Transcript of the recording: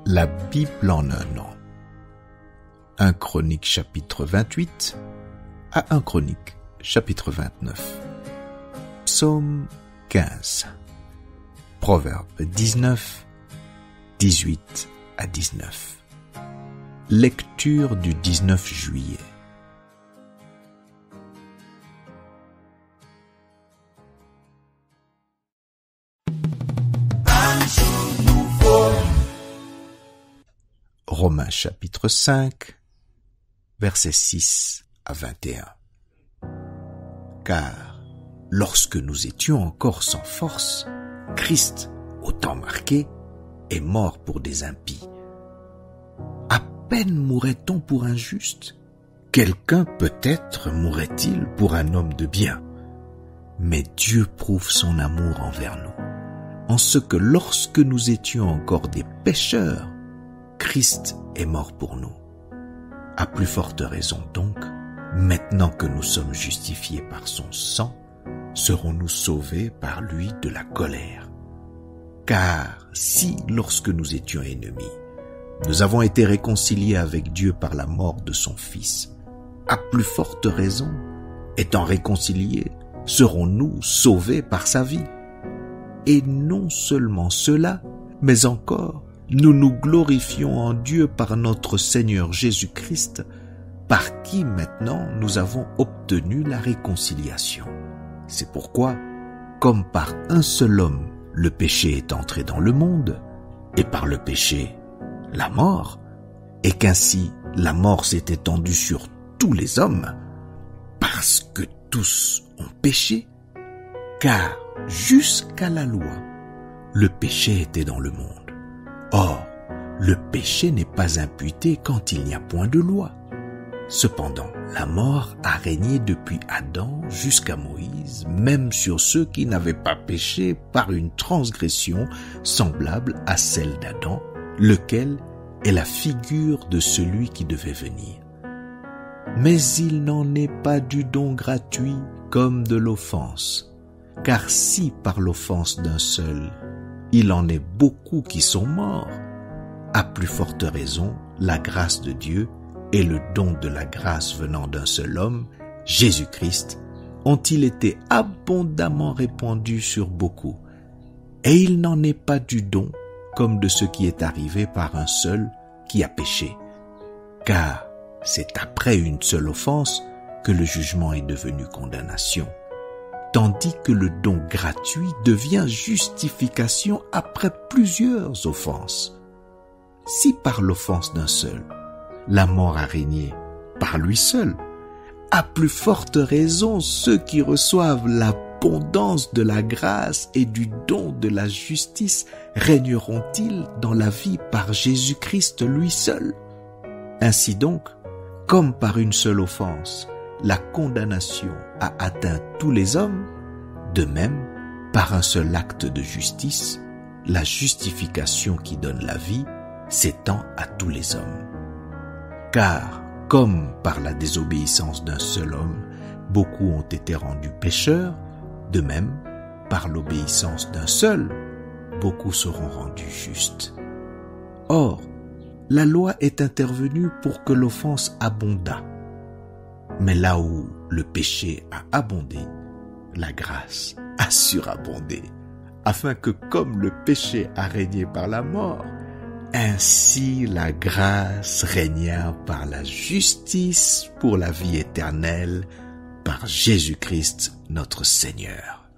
La Bible en un an. 1 Chronique chapitre 28 à 1 Chronique chapitre 29. Psaume 15. Proverbe 19, 18 à 19. Lecture du 19 juillet. Romains chapitre 5, versets 6 à 21. Car, lorsque nous étions encore sans force, Christ, au temps marqué, est mort pour des impies. À peine mourrait-on pour un juste, quelqu'un peut-être mourrait-il pour un homme de bien. Mais Dieu prouve son amour envers nous, en ce que lorsque nous étions encore des pécheurs, Christ est mort pour nous. À plus forte raison donc, maintenant que nous sommes justifiés par son sang, serons-nous sauvés par lui de la colère. Car si, lorsque nous étions ennemis, nous avons été réconciliés avec Dieu par la mort de son Fils, à plus forte raison, étant réconciliés, serons-nous sauvés par sa vie. Et non seulement cela, mais encore, nous nous glorifions en Dieu par notre Seigneur Jésus-Christ, par qui maintenant nous avons obtenu la réconciliation. C'est pourquoi, comme par un seul homme, le péché est entré dans le monde, et par le péché, la mort, et qu'ainsi la mort s'est étendue sur tous les hommes, parce que tous ont péché, car jusqu'à la loi, le péché était dans le monde. Or, le péché n'est pas imputé quand il n'y a point de loi. Cependant, la mort a régné depuis Adam jusqu'à Moïse, même sur ceux qui n'avaient pas péché par une transgression semblable à celle d'Adam, lequel est la figure de celui qui devait venir. Mais il n'en est pas du don gratuit comme de l'offense, car si par l'offense d'un seul, il en est beaucoup qui sont morts, à plus forte raison, la grâce de Dieu et le don de la grâce venant d'un seul homme, Jésus-Christ, ont-ils été abondamment répandus sur beaucoup. Et il n'en est pas du don comme de ce qui est arrivé par un seul qui a péché. Car c'est après une seule offense que le jugement est devenu condamnation, tandis que le don gratuit devient justification après plusieurs offenses. Si par l'offense d'un seul, la mort a régné par lui seul, à plus forte raison ceux qui reçoivent l'abondance de la grâce et du don de la justice régneront-ils dans la vie par Jésus-Christ lui seul? Ainsi donc, comme par une seule offense, la condamnation a atteint tous les hommes, de même, par un seul acte de justice, la justification qui donne la vie s'étend à tous les hommes. Car, comme par la désobéissance d'un seul homme, beaucoup ont été rendus pécheurs, de même, par l'obéissance d'un seul, beaucoup seront rendus justes. Or, la loi est intervenue pour que l'offense abondât. Mais là où le péché a abondé, la grâce a surabondé, afin que comme le péché a régné par la mort, ainsi la grâce régna par la justice pour la vie éternelle, par Jésus-Christ notre Seigneur.